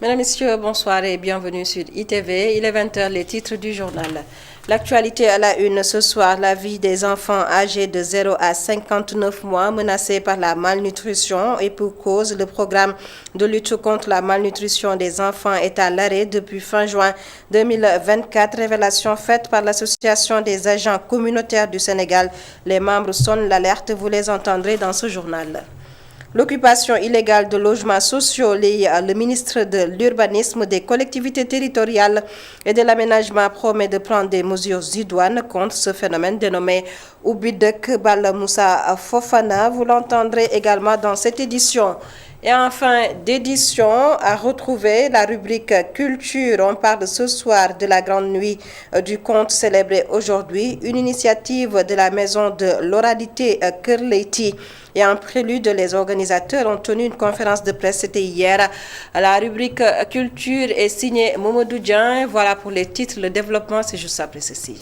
Mesdames, Messieurs, bonsoir et bienvenue sur ITV. Il est 20h, les titres du journal. L'actualité à la une ce soir, la vie des enfants âgés de 0 à 59 mois menacés par la malnutrition et pour cause, le programme de lutte contre la malnutrition des enfants est à l'arrêt depuis fin juin 2024. Révélation faite par l'Association des agents communautaires du Sénégal. Les membres sonnent l'alerte, vous les entendrez dans ce journal. L'occupation illégale de logements sociaux, le ministre de l'Urbanisme, des collectivités territoriales et de l'aménagement promet de prendre des mesures idoines contre ce phénomène dénommé Oubidek Bal Moussa Fofana. Vous l'entendrez également dans cette édition. Et enfin, d'édition à retrouver la rubrique Culture. On parle ce soir de la grande nuit du conte célébrée aujourd'hui, une initiative de la maison de l'oralité Kerleiti. Et en prélude, les organisateurs ont tenu une conférence de presse, c'était hier. La rubrique Culture est signée Momodou Dian. Voilà pour les titres, le développement, c'est juste après ceci.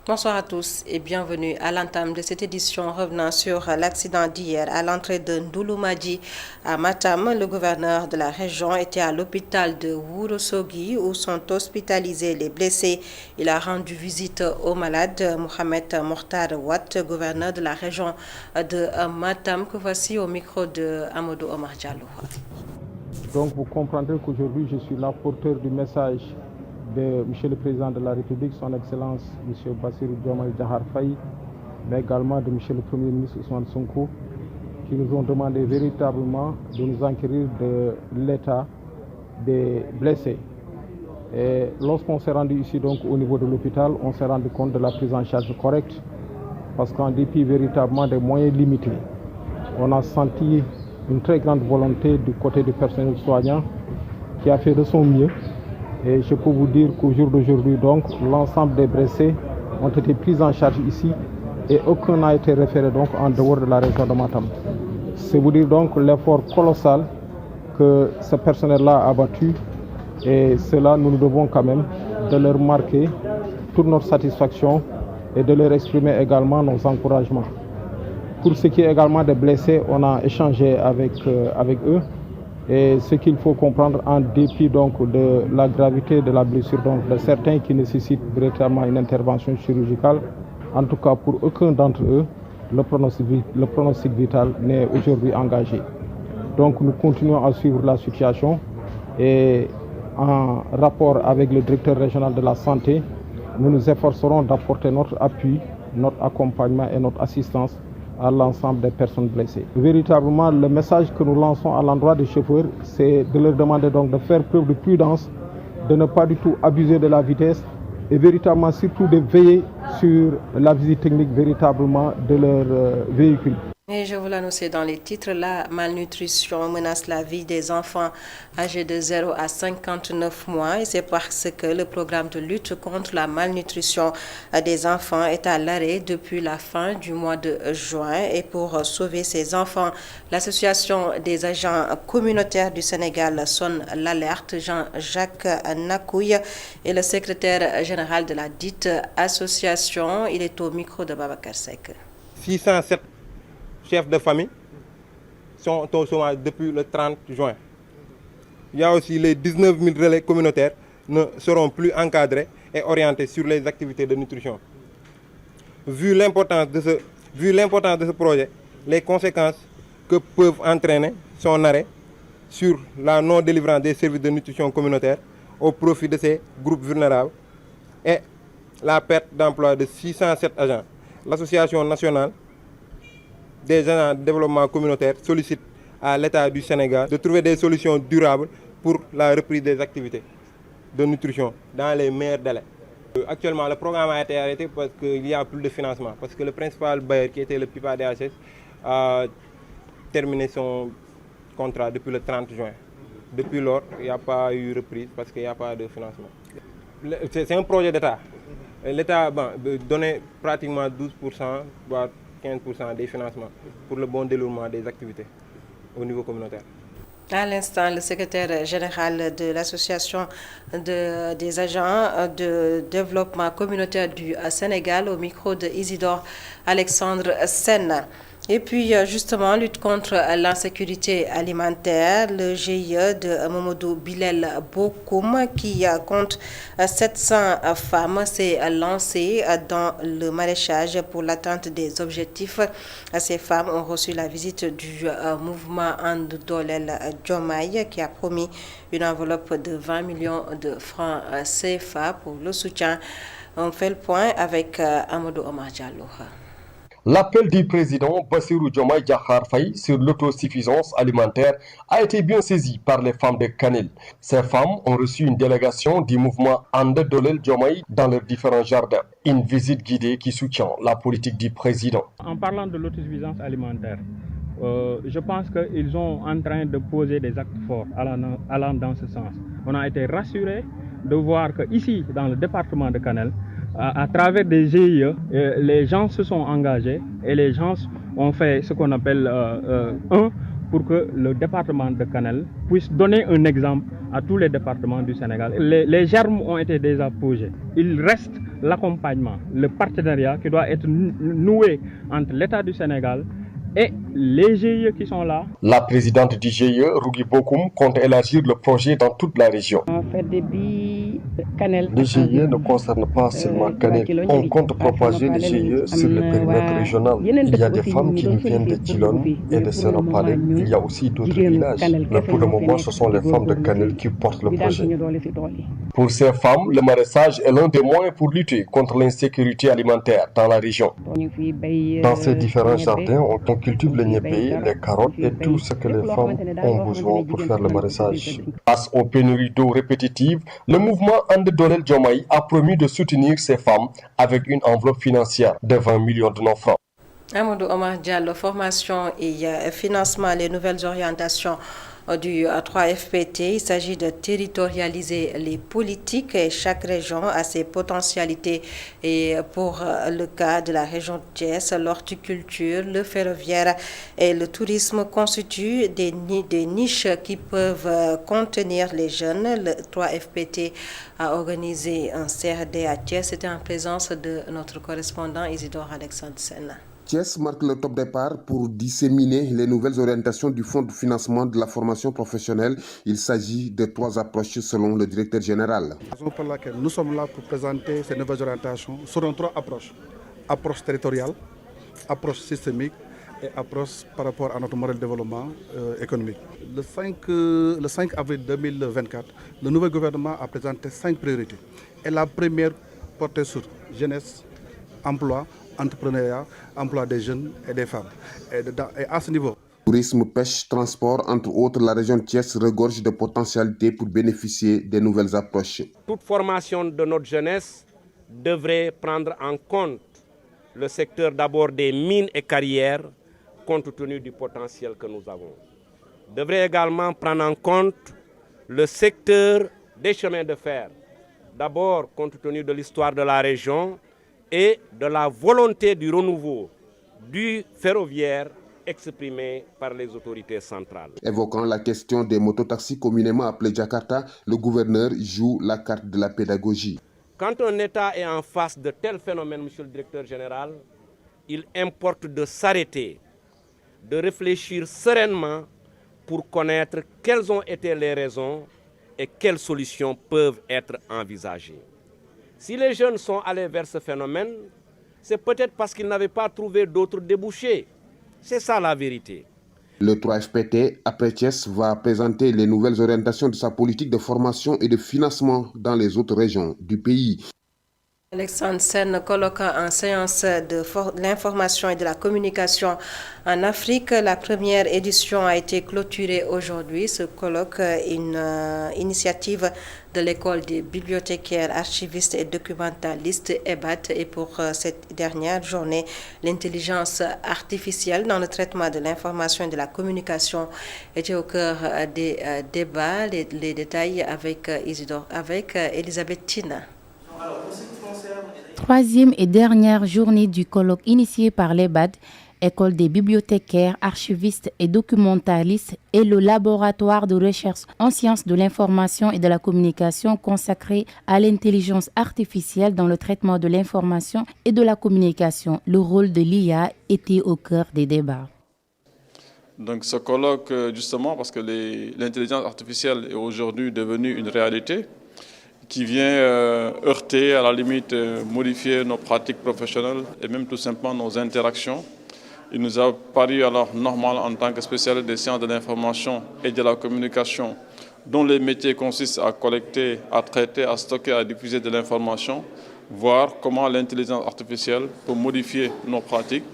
Bonsoir à tous et bienvenue à l'entame de cette édition revenant sur l'accident d'hier à l'entrée de Ndouloumadji à Matam. Le gouverneur de la région était à l'hôpital de Wurosogi où sont hospitalisés les blessés. Il a rendu visite aux malades. Mohamed Mortar Watt, gouverneur de la région de Matam, que voici au micro de Amadou Omar Diallo. Donc vous comprendrez qu'aujourd'hui je suis là porteur du message de M. le Président de la République, son Excellence M. Bassirou Diomaye Diakhar Faye, mais également de M. le Premier ministre Ousmane Sonko, qui nous ont demandé véritablement de nous enquérir de l'état des blessés. Et lorsqu'on s'est rendu ici donc au niveau de l'hôpital, on s'est rendu compte de la prise en charge correcte, parce qu'en dépit véritablement des moyens limités, on a senti une très grande volonté du côté du personnel soignant qui a fait de son mieux. Et je peux vous dire qu'au jour d'aujourd'hui, donc, l'ensemble des blessés ont été pris en charge ici et aucun n'a été référé donc en dehors de la région de Matam. C'est vous dire donc l'effort colossal que ce personnel-là a abattu et cela, nous devons quand même de leur marquer toute notre satisfaction et de leur exprimer également nos encouragements. Pour ce qui est également des blessés, on a échangé avec eux. Et ce qu'il faut comprendre en dépit donc de la gravité de la blessure donc de certains qui nécessitent véritablement une intervention chirurgicale, en tout cas pour aucun d'entre eux, le pronostic vital n'est aujourd'hui engagé. Donc nous continuons à suivre la situation et en rapport avec le directeur régional de la santé, nous nous efforcerons d'apporter notre appui, notre accompagnement et notre assistance à l'ensemble des personnes blessées. Véritablement, le message que nous lançons à l'endroit des chauffeurs, c'est de leur demander donc de faire preuve de prudence, de ne pas du tout abuser de la vitesse et véritablement surtout de veiller sur la visite technique véritablement de leur véhicule. Et je vous l'annonçais dans les titres, la malnutrition menace la vie des enfants âgés de 0 à 59 mois et c'est parce que le programme de lutte contre la malnutrition des enfants est à l'arrêt depuis la fin du mois de juin. Et pour sauver ces enfants, l'association des agents communautaires du Sénégal sonne l'alerte. Jean-Jacques Nakouille est le secrétaire général de la dite association. Il est au micro de Babacar Seck. 607 chefs de famille sont au chômage depuis le 30 juin. Il y a aussi les 19 000 relais communautaires ne seront plus encadrés et orientés sur les activités de nutrition. Vu l'importance de ce projet, les conséquences que peuvent entraîner son arrêt sur la non-délivrance des services de nutrition communautaire au profit de ces groupes vulnérables et la perte d'emploi de 607 agents. L'Association nationale des agents de développement communautaire sollicite à l'État du Sénégal de trouver des solutions durables pour la reprise des activités de nutrition dans les meilleurs délais. Actuellement, le programme a été arrêté parce qu'il n'y a plus de financement, parce que le principal bailleur qui était le PIPA DHS a terminé son contrat depuis le 30 juin. Depuis lors, il n'y a pas eu reprise parce qu'il n'y a pas de financement. C'est un projet d'État. L'État donnait pratiquement 12%, voire 15% des financements pour le bon déroulement des activités au niveau communautaire. À l'instant, le secrétaire général de l'association des agents de développement communautaire du Sénégal au micro de Isidore Alexandre Sen. Et puis, justement, lutte contre l'insécurité alimentaire, le GIE de Mamadou Bilel Bokoum, qui compte 700 femmes, s'est lancé dans le maraîchage pour l'atteinte des objectifs. Ces femmes ont reçu la visite du mouvement Andolel Diomaye, qui a promis une enveloppe de 20 millions de francs CFA pour le soutien. On fait le point avec Amadou Omar Diallo. L'appel du président Bassirou Diomaye Diakhar Faye sur l'autosuffisance alimentaire a été bien saisi par les femmes de Kanel. Ces femmes ont reçu une délégation du mouvement Ande Dolel Diomaye dans leurs différents jardins. Une visite guidée qui soutient la politique du président. En parlant de l'autosuffisance alimentaire, je pense qu'ils sont en train de poser des actes forts allant dans ce sens. On a été rassurés de voir qu'ici, dans le département de Kanel, à travers des GIE, les gens se sont engagés et les gens ont fait ce qu'on appelle pour que le département de Kanel puisse donner un exemple à tous les départements du Sénégal. Les germes ont été déjà posés. Il reste l'accompagnement, le partenariat qui doit être noué entre l'État du Sénégal et les GIE qui sont là. La présidente du GIE, Rougui Bokoum, compte élargir le projet dans toute la région. Le GIE ne concerne pas seulement Kanel. On compte propager le GIE sur le périmètre régional. Il y a des femmes qui nous viennent de Djilon et de Sénopalais. Il y a aussi d'autres villages. Mais pour le moment, ce sont les femmes de Kanel qui portent le projet. Pour ces femmes, le maraîchage est l'un des moyens pour lutter contre l'insécurité alimentaire dans la région. Dans ces différents jardins, on cultive le niébé, les carottes et tout ce que les femmes ont besoin pour faire le maraîchage. Face aux pénuries d'eau répétitives, le mouvement Ande Dolel Diomaye a promis de soutenir ces femmes avec une enveloppe financière de 20 millions de francs. Amadou Omar Diallo, formation et financement, les nouvelles orientations du 3FPT. Il s'agit de territorialiser les politiques et chaque région a ses potentialités. Et pour le cas de la région de Thiès, l'horticulture, le ferroviaire et le tourisme constituent des niches qui peuvent contenir les jeunes. Le 3FPT a organisé un CRD à Thiès. C'était en présence de notre correspondant Isidore Alexandre Sen. Thiès marque le top départ pour disséminer les nouvelles orientations du Fonds de financement de la formation professionnelle. Il s'agit de 3 approches selon le directeur général. La raison pour laquelle nous sommes là pour présenter ces nouvelles orientations seront 3 approches. Approche territoriale, approche systémique et approche par rapport à notre modèle de développement économique. Le 5 avril 2024, le nouveau gouvernement a présenté 5 priorités. Et la première portée sur jeunesse, emploi, entrepreneuriat, emploi des jeunes et des femmes. Et à ce niveau, tourisme, pêche, transport, entre autres, la région de Thiès regorge de potentialités pour bénéficier des nouvelles approches. Toute formation de notre jeunesse devrait prendre en compte le secteur d'abord des mines et carrières, compte tenu du potentiel que nous avons. Devrait également prendre en compte le secteur des chemins de fer, d'abord compte tenu de l'histoire de la région et de la volonté du renouveau du ferroviaire exprimée par les autorités centrales. Évoquant la question des mototaxis communément appelés Jakarta, le gouverneur joue la carte de la pédagogie. Quand un État est en face de tels phénomènes, monsieur le directeur général, il importe de s'arrêter, de réfléchir sereinement pour connaître quelles ont été les raisons et quelles solutions peuvent être envisagées. Si les jeunes sont allés vers ce phénomène, c'est peut-être parce qu'ils n'avaient pas trouvé d'autres débouchés. C'est ça la vérité. Le 3FPT, après Thiès, va présenter les nouvelles orientations de sa politique de formation et de financement dans les autres régions du pays. Alexandre Sen, colloquant en séance de l'information et de la communication en Afrique. La première édition a été clôturée aujourd'hui. Ce colloque est une initiative de l'école des bibliothécaires, archivistes et documentalistes EBAT. Et pour cette dernière journée, l'intelligence artificielle dans le traitement de l'information et de la communication était au cœur des débats. Les détails avec Elisabeth Tina. Troisième et dernière journée du colloque initié par l'EBAD École des bibliothécaires, archivistes et documentalistes et le laboratoire de recherche en sciences de l'information et de la communication consacré à l'intelligence artificielle dans le traitement de l'information et de la communication. Le rôle de l'IA était au cœur des débats. Donc ce colloque, justement, parce que l'intelligence artificielle est aujourd'hui devenue une réalité qui vient heurter, à la limite, modifier nos pratiques professionnelles et même tout simplement nos interactions. Il nous a paru alors normal en tant que spécialiste des sciences de l'information et de la communication, dont les métiers consistent à collecter, à traiter, à stocker, à diffuser de l'information, voir comment l'intelligence artificielle peut modifier nos pratiques.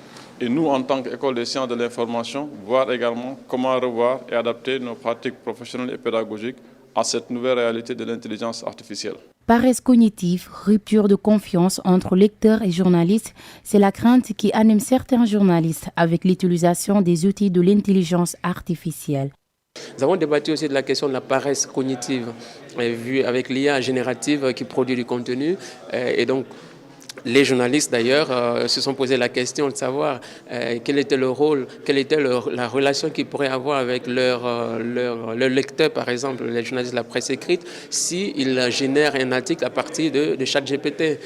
Et nous, en tant qu'École des sciences de l'information, voir également comment revoir et adapter nos pratiques professionnelles et pédagogiques à cette nouvelle réalité de l'intelligence artificielle. Paresse cognitive, rupture de confiance entre lecteurs et journalistes, c'est la crainte qui anime certains journalistes avec l'utilisation des outils de l'intelligence artificielle. Nous avons débattu aussi de la question de la paresse cognitive, vue avec l'IA générative qui produit du contenu. Et donc, les journalistes, d'ailleurs, se sont posé la question de savoir quel était leur rôle, quelle était la relation qu'ils pourraient avoir avec leur lecteur, par exemple, les journalistes de la presse écrite, s'ils génèrent un article à partir de ChatGPT.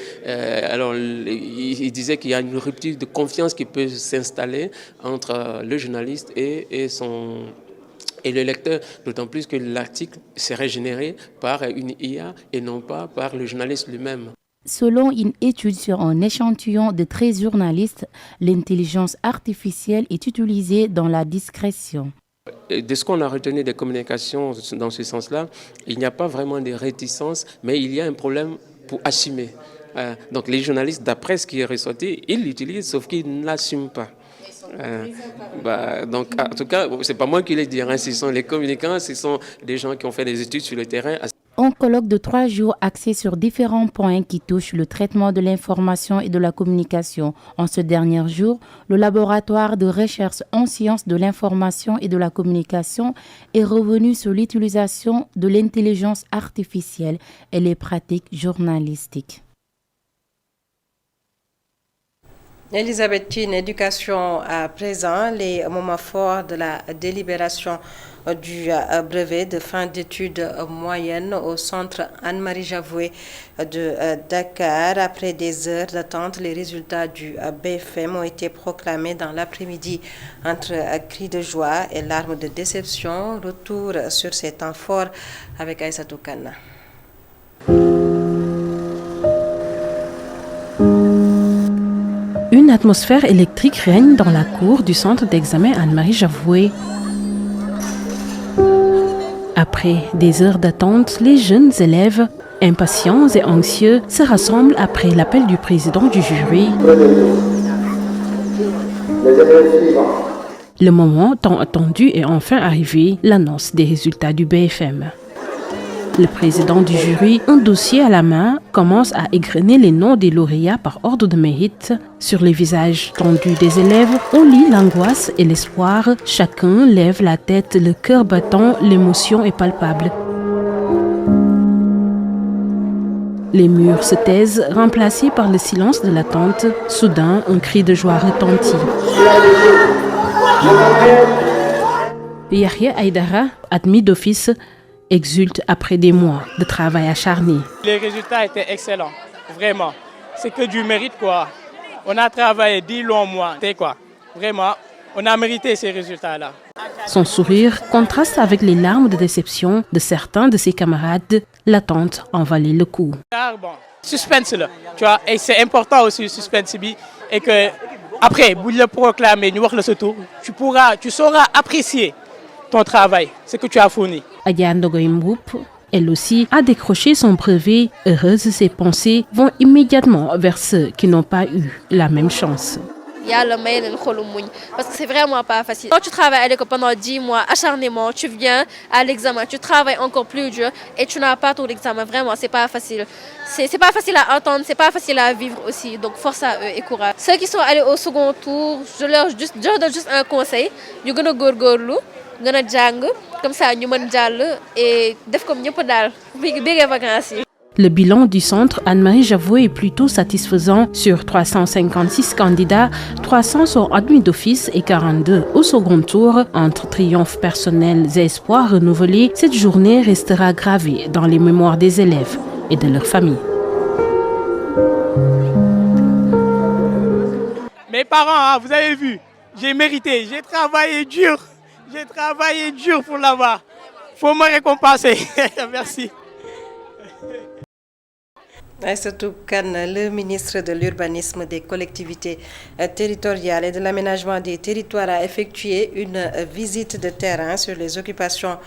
Alors, ils disaient qu'il y a une rupture de confiance qui peut s'installer entre le journaliste et le lecteur, d'autant plus que l'article serait généré par une IA et non pas par le journaliste lui-même. Selon une étude sur un échantillon de 13 journalistes, l'intelligence artificielle est utilisée dans la discrétion. De ce qu'on a retenu des communications dans ce sens-là, il n'y a pas vraiment de réticence, mais il y a un problème pour assumer. Donc les journalistes, d'après ce qui est ressorti, ils l'utilisent, sauf qu'ils ne l'assument pas. Donc, en tout cas, ce n'est pas moi qui les dis, ce sont les communicants, ce sont des gens qui ont fait des études sur le terrain. Un colloque de 3 jours axé sur différents points qui touchent le traitement de l'information et de la communication. En ce dernier jour, le laboratoire de recherche en sciences de l'information et de la communication est revenu sur l'utilisation de l'intelligence artificielle et les pratiques journalistiques. Elisabeth Thine, éducation à présent, les moments forts de la délibération du brevet de fin d'études moyennes au centre Anne-Marie Javoué de Dakar. Après des heures d'attente, les résultats du BFM ont été proclamés dans l'après-midi. Entre cris de joie et larmes de déception, retour sur ces temps forts avec Aïssatou Kana. Une atmosphère électrique règne dans la cour du centre d'examen Anne-Marie Javoué. Après des heures d'attente, les jeunes élèves, impatients et anxieux, se rassemblent après l'appel du président du jury. Le moment tant attendu est enfin arrivé, l'annonce des résultats du BFM. Le président du jury, un dossier à la main, commence à égrener les noms des lauréats par ordre de mérite. Sur les visages tendus des élèves, on lit l'angoisse et l'espoir. Chacun lève la tête, le cœur battant, l'émotion est palpable. Les murs se taisent, remplacés par le silence de l'attente. Soudain, un cri de joie retentit. Yahya Aïdara, admis d'office, exulte après des mois de travail acharné. Les résultats étaient excellents, vraiment. C'est que du mérite, quoi. On a travaillé 10 longs mois, quoi. Vraiment, on a mérité ces résultats-là. Son sourire contraste avec les larmes de déception de certains de ses camarades. L'attente en valait le coup. Bon, suspense là, tu vois, et c'est important aussi le suspense et que après, vous le proclamer, nous voir le tour, tu sauras apprécier ton travail, ce que tu as fourni. Adia Ndogoy Mboup, elle aussi, a décroché son brevet. Heureuse, ses pensées vont immédiatement vers ceux qui n'ont pas eu la même chance. Parce que c'est vraiment pas facile. Quand tu travailles à l'école pendant 10 mois, acharnement, tu viens à l'examen, tu travailles encore plus dur et tu n'as pas tout l'examen. Vraiment, c'est pas facile. C'est pas facile à entendre, c'est pas facile à vivre aussi. Donc force à eux et courage. Ceux qui sont allés au second tour, je leur donne juste un conseil. Ñu gëna gorgorlu, gëna jang, comme ça ñu mën jall et def comme ñëpp dal. Bégé vacances yi. Le bilan du centre Anne-Marie Javot est plutôt satisfaisant. Sur 356 candidats, 300 sont admis d'office et 42 au second tour. Entre triomphes personnels et espoirs renouvelés, cette journée restera gravée dans les mémoires des élèves et de leurs familles. Mes parents, vous avez vu, j'ai mérité, j'ai travaillé dur pour l'avoir. Faut me récompenser. Merci. Aïssatou Kane, le ministre de l'Urbanisme, des collectivités territoriales et de l'aménagement des territoires, a effectué une visite de terrain sur les occupations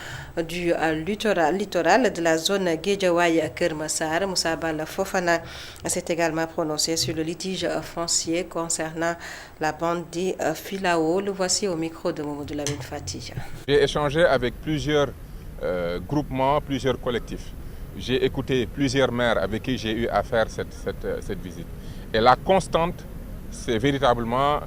du littoral de la zone Guédiawaye-Keur Massar. Moussa Balla Fofana s'est également prononcé sur le litige foncier concernant la bande des Filao. Le voici au micro de Mamadou Lamine Fati. J'ai échangé avec plusieurs groupements, plusieurs collectifs. J'ai écouté plusieurs maires avec qui j'ai eu à faire cette visite. Et la constante, c'est véritablement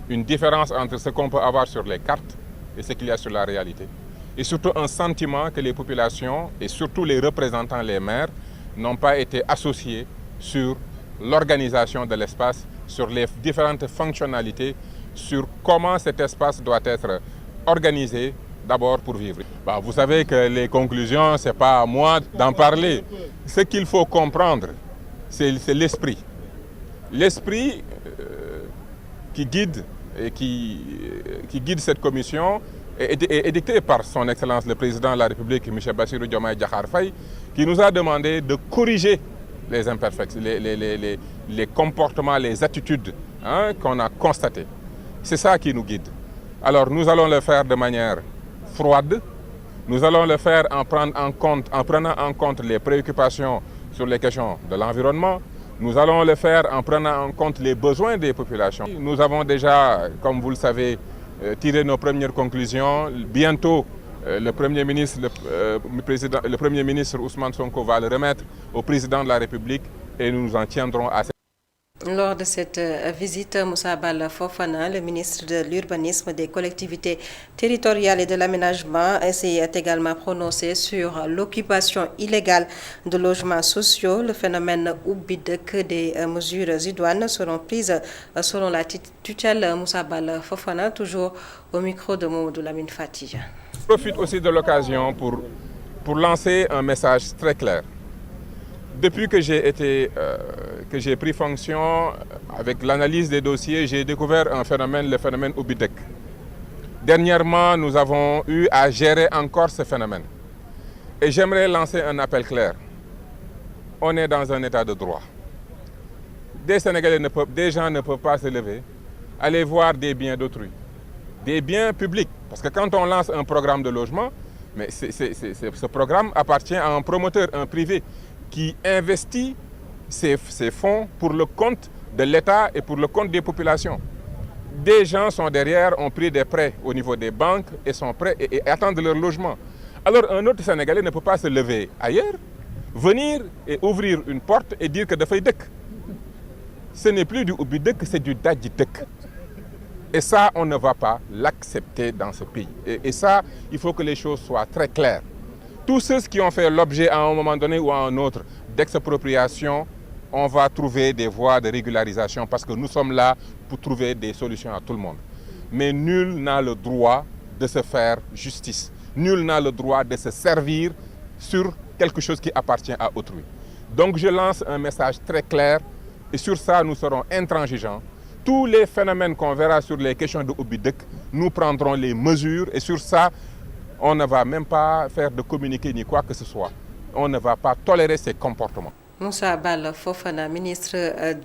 une différence entre ce qu'on peut avoir sur les cartes et ce qu'il y a sur la réalité. Et surtout un sentiment que les populations et surtout les représentants, les maires, n'ont pas été associés sur l'organisation de l'espace, sur les différentes fonctionnalités, sur comment cet espace doit être organisé, d'abord pour vivre. Vous savez que les conclusions, ce n'est pas à moi d'en parler. Ce qu'il faut comprendre, c'est l'esprit. L'esprit qui guide cette commission est dicté par son Excellence le Président de la République, M. Bassirou Diomaye Diakhar Faye, qui nous a demandé de corriger les imperfections, les comportements, les attitudes qu'on a constatées. C'est ça qui nous guide. Alors nous allons le faire de manière froide. Nous allons le faire en prenant en compte les préoccupations sur les questions de l'environnement. Nous allons le faire en prenant en compte les besoins des populations. Nous avons déjà, comme vous le savez, tiré nos premières conclusions. Bientôt, le Premier ministre Ousmane Sonko va le remettre au Président de la République et nous nous en tiendrons à cette. Lors de cette visite, Moussa Balla Fofana, le ministre de l'Urbanisme, des collectivités territoriales et de l'aménagement, s'est également prononcé sur l'occupation illégale de logements sociaux. Le phénomène oublie que des mesures idoines seront prises selon la tutelle. Moussa Balla Fofana, toujours au micro de Mamadou Lamine Fati. Je profite aussi de l'occasion pour lancer un message très clair. Depuis que j'ai pris fonction, avec l'analyse des dossiers, j'ai découvert le phénomène Oubidek. Dernièrement, nous avons eu à gérer encore ce phénomène. Et j'aimerais lancer un appel clair. On est dans un état de droit. Des Sénégalais des gens ne peuvent pas se lever, aller voir des biens d'autrui, des biens publics. Parce que quand on lance un programme de logement, mais ce programme appartient à un promoteur, un privé, qui investit ces fonds pour le compte de l'État et pour le compte des populations. Des gens sont derrière, ont pris des prêts au niveau des banques et sont prêts et attendent leur logement. Alors un autre Sénégalais ne peut pas se lever ailleurs, venir et ouvrir une porte et dire que de Faydek. Ce n'est plus du Oubidek, c'est du Dadjidek. Et ça, on ne va pas l'accepter dans ce pays. Et ça, il faut que les choses soient très claires. Tous ceux qui ont fait l'objet à un moment donné ou à un autre d'expropriation, on va trouver des voies de régularisation parce que nous sommes là pour trouver des solutions à tout le monde. Mais nul n'a le droit de se faire justice. Nul n'a le droit de se servir sur quelque chose qui appartient à autrui. Donc je lance un message très clair et sur ça nous serons intransigeants. Tous les phénomènes qu'on verra sur les questions de Oubidek, nous prendrons les mesures et sur ça, on ne va même pas faire de communiqué ni quoi que ce soit. On ne va pas tolérer ces comportements. Moussa Balla Fofana, ministre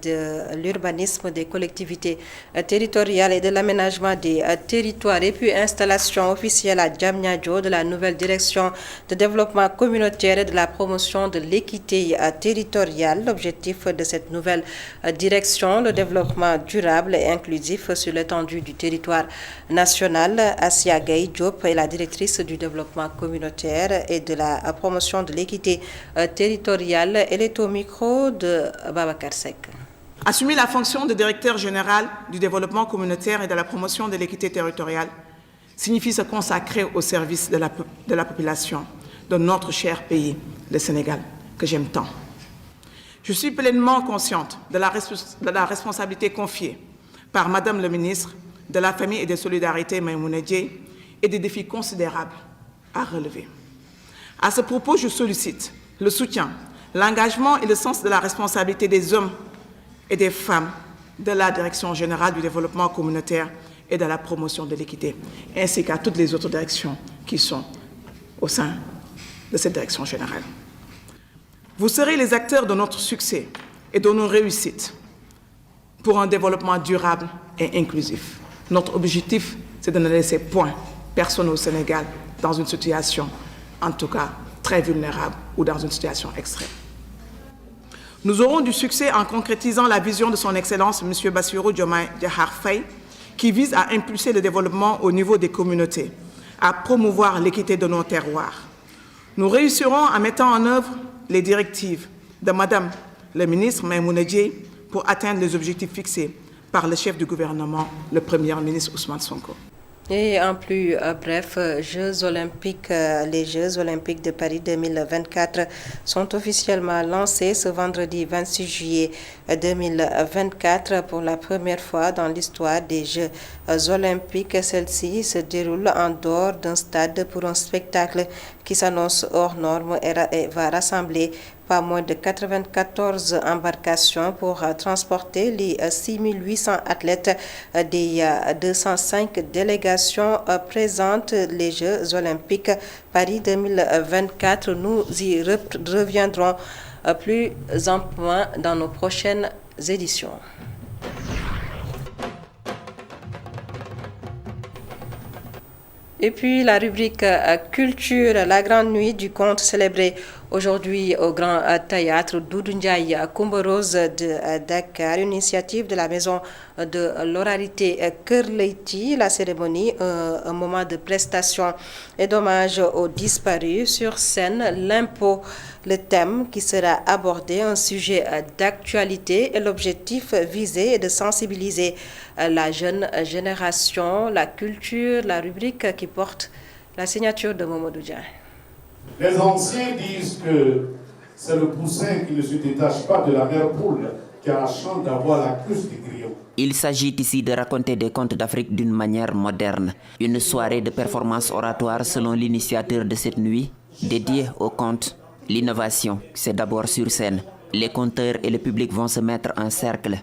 de l'Urbanisme, des collectivités territoriales et de l'aménagement des territoires. Et puis installation officielle à Diamniadio de la nouvelle direction de développement communautaire et de la promotion de l'équité territoriale. L'objectif de cette nouvelle direction, le développement durable et inclusif sur l'étendue du territoire national. Assia Gaye Diop est la directrice du développement communautaire et de la promotion de l'équité territoriale. Elle est au micro de Babacar Seck. Assumer la fonction de directeur général du développement communautaire et de la promotion de l'équité territoriale signifie se consacrer au service de la population de notre cher pays, le Sénégal, que j'aime tant. Je suis pleinement consciente de la responsabilité confiée par Madame le ministre de la Famille et des Solidarités, Maïmouna Dièye, et des défis considérables à relever. À ce propos, je sollicite le soutien, l'engagement et le sens de la responsabilité des hommes et des femmes de la Direction générale du développement communautaire et de la promotion de l'équité, ainsi qu'à toutes les autres directions qui sont au sein de cette direction générale. Vous serez les acteurs de notre succès et de nos réussites pour un développement durable et inclusif. Notre objectif, c'est de ne laisser point personne au Sénégal dans une situation, en tout cas, très vulnérable ou dans une situation extrême. Nous aurons du succès en concrétisant la vision de son Excellence, M. Bassirou Diomaye Diakhar Faye, qui vise à impulser le développement au niveau des communautés, à promouvoir l'équité de nos terroirs. Nous réussirons en mettant en œuvre les directives de Madame le ministre Maïmouna Dièye pour atteindre les objectifs fixés par le chef du gouvernement, le Premier ministre Ousmane Sonko. Et en plus bref, les Jeux Olympiques de Paris 2024 sont officiellement lancés ce vendredi 26 juillet 2024 pour la première fois dans l'histoire des Jeux Olympiques. Celle-ci se déroule en dehors d'un stade pour un spectacle qui s'annonce hors norme et va rassembler pas moins de 94 embarcations pour transporter les 6800 athlètes des 205 délégations présentes les Jeux Olympiques Paris 2024. Nous y reviendrons plus en point dans nos prochaines éditions. Et puis la rubrique culture, la grande nuit du conte célébrée aujourd'hui au Grand Théâtre Doudou Ndiaye Coumba Rose de Dakar, une initiative de la maison de l'oralité Kër Leyti. La cérémonie, un moment de prestation et d'hommage aux disparus. Sur scène, l'impôt, le thème qui sera abordé, un sujet d'actualité, et l'objectif visé est de sensibiliser la jeune génération, la culture, la rubrique qui porte la signature de Mamadou Dia. Les anciens disent que c'est le poussin qui ne se détache pas de la mère poule qui a la chance d'avoir la queue du griot. Il s'agit ici de raconter des contes d'Afrique d'une manière moderne. Une soirée de performance oratoire selon l'initiateur de cette nuit, dédiée aux contes. L'innovation, c'est d'abord sur scène. Les conteurs et le public vont se mettre en cercle.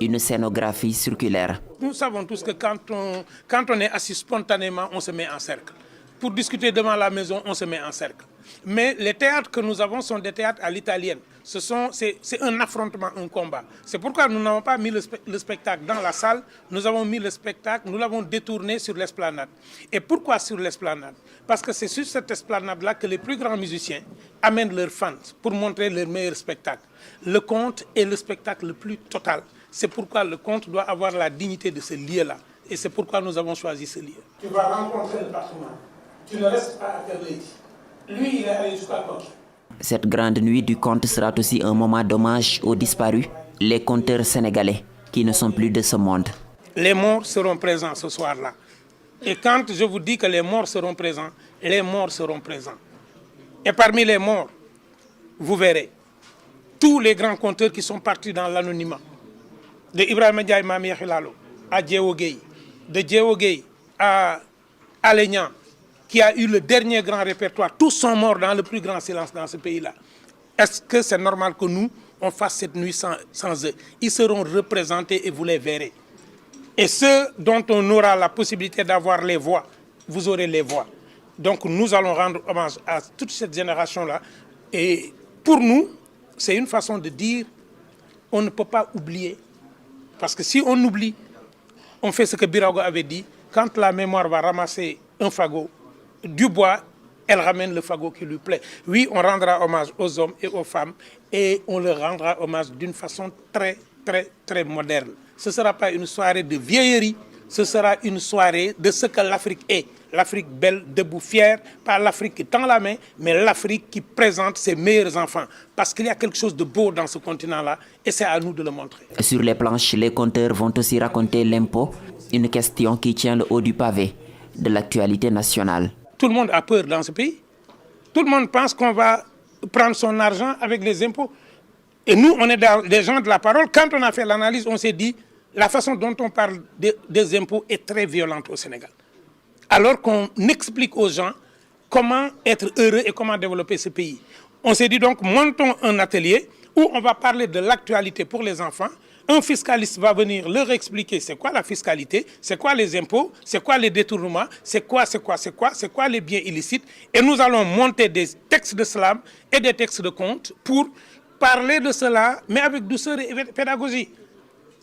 Une scénographie circulaire. Nous savons tous que quand on est assis spontanément, on se met en cercle. Pour discuter devant la maison, on se met en cercle. Mais les théâtres que nous avons sont des théâtres à l'italienne. C'est un affrontement, un combat. C'est pourquoi nous n'avons pas mis le spectacle dans la salle. Nous avons mis le spectacle, nous l'avons détourné sur l'esplanade. Et pourquoi sur l'esplanade? Parce que c'est sur cette esplanade-là que les plus grands musiciens amènent leurs fans pour montrer leur meilleur spectacle. Le conte est le spectacle le plus total. C'est pourquoi le conte doit avoir la dignité de ce lieu-là. Et c'est pourquoi nous avons choisi ce lieu. Tu vas rencontrer le patrimoine. Tu ne restes pas à Kër Leyti. Lui, il est allé jusqu'à Koki. Cette grande nuit du conte sera aussi un moment d'hommage aux disparus, les conteurs sénégalais qui ne sont plus de ce monde. Les morts seront présents ce soir-là. Et quand je vous dis que les morts seront présents, les morts seront présents. Et parmi les morts, vous verrez tous les grands conteurs qui sont partis dans l'anonymat. De Ibrahima Ndiaye Mami Khilalo à Djewo Gueye, de Djewo Gueye à Alignan, qui a eu le dernier grand répertoire. Tous sont morts dans le plus grand silence dans ce pays-là. Est-ce que c'est normal que nous, on fasse cette nuit sans eux? Ils seront représentés et vous les verrez. Et ceux dont on aura la possibilité d'avoir les voix, vous aurez les voix. Donc nous allons rendre hommage à toute cette génération-là. Et pour nous, c'est une façon de dire, on ne peut pas oublier. Parce que si on oublie, on fait ce que Birago avait dit, quand la mémoire va ramasser un fagot, du bois, elle ramène le fagot qui lui plaît. Oui, on rendra hommage aux hommes et aux femmes et on leur rendra hommage d'une façon très, très, très moderne. Ce ne sera pas une soirée de vieillerie, ce sera une soirée de ce que l'Afrique est. L'Afrique belle, debout, fière, pas l'Afrique qui tend la main, mais l'Afrique qui présente ses meilleurs enfants. Parce qu'il y a quelque chose de beau dans ce continent-là et c'est à nous de le montrer. Sur les planches, les conteurs vont aussi raconter l'impôt, une question qui tient le haut du pavé de l'actualité nationale. Tout le monde a peur dans ce pays. Tout le monde pense qu'on va prendre son argent avec les impôts. Et nous, on est des gens de la parole. Quand on a fait l'analyse, on s'est dit, la façon dont on parle des impôts est très violente au Sénégal. Alors qu'on explique aux gens comment être heureux et comment développer ce pays. On s'est dit donc, montons un atelier où on va parler de l'actualité pour les enfants. Un fiscaliste va venir leur expliquer c'est quoi la fiscalité, c'est quoi les impôts, c'est quoi les détournements, c'est quoi les biens illicites. Et nous allons monter des textes de slam et des textes de compte pour parler de cela, mais avec douceur et pédagogie.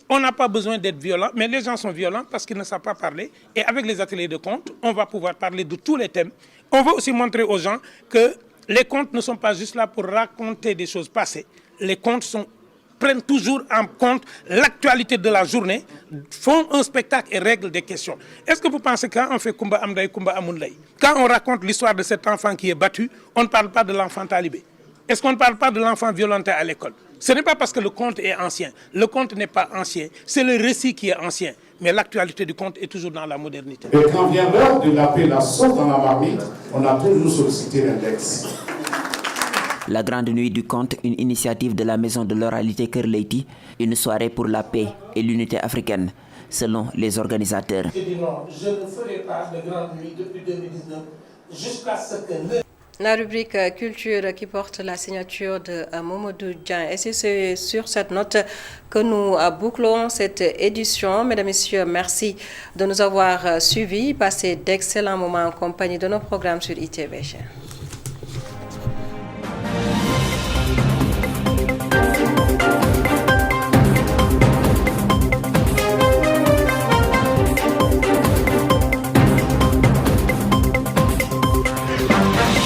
On n'a pas besoin d'être violent, mais les gens sont violents parce qu'ils ne savent pas parler. Et avec les ateliers de compte, on va pouvoir parler de tous les thèmes. On veut aussi montrer aux gens que les contes ne sont pas juste là pour raconter des choses passées. Les contes prennent toujours en compte l'actualité de la journée, font un spectacle et règlent des questions. Est-ce que vous pensez quand on fait Kumba Amday, Kumba Amounlay, quand on raconte l'histoire de cet enfant qui est battu, on ne parle pas de l'enfant talibé? Est-ce qu'on ne parle pas de l'enfant violenté à l'école? Ce n'est pas parce que le conte est ancien. Le conte n'est pas ancien, c'est le récit qui est ancien. Mais l'actualité du conte est toujours dans la modernité. Et quand vient l'heure de laver la sauce dans la marmite, on a toujours sollicité l'index. La Grande Nuit du Conte, une initiative de la Maison de l'Oralité Kër Leyti, une soirée pour la paix et l'unité africaine, selon les organisateurs. J'ai dit non, je ne ferai pas de Grande Nuit depuis 2019 jusqu'à ce que... La rubrique culture qui porte la signature de Mamadou Dian. Et c'est sur cette note que nous bouclons cette édition. Mesdames, Messieurs, merci de nous avoir suivis. Passez d'excellents moments en compagnie de nos programmes sur ITV.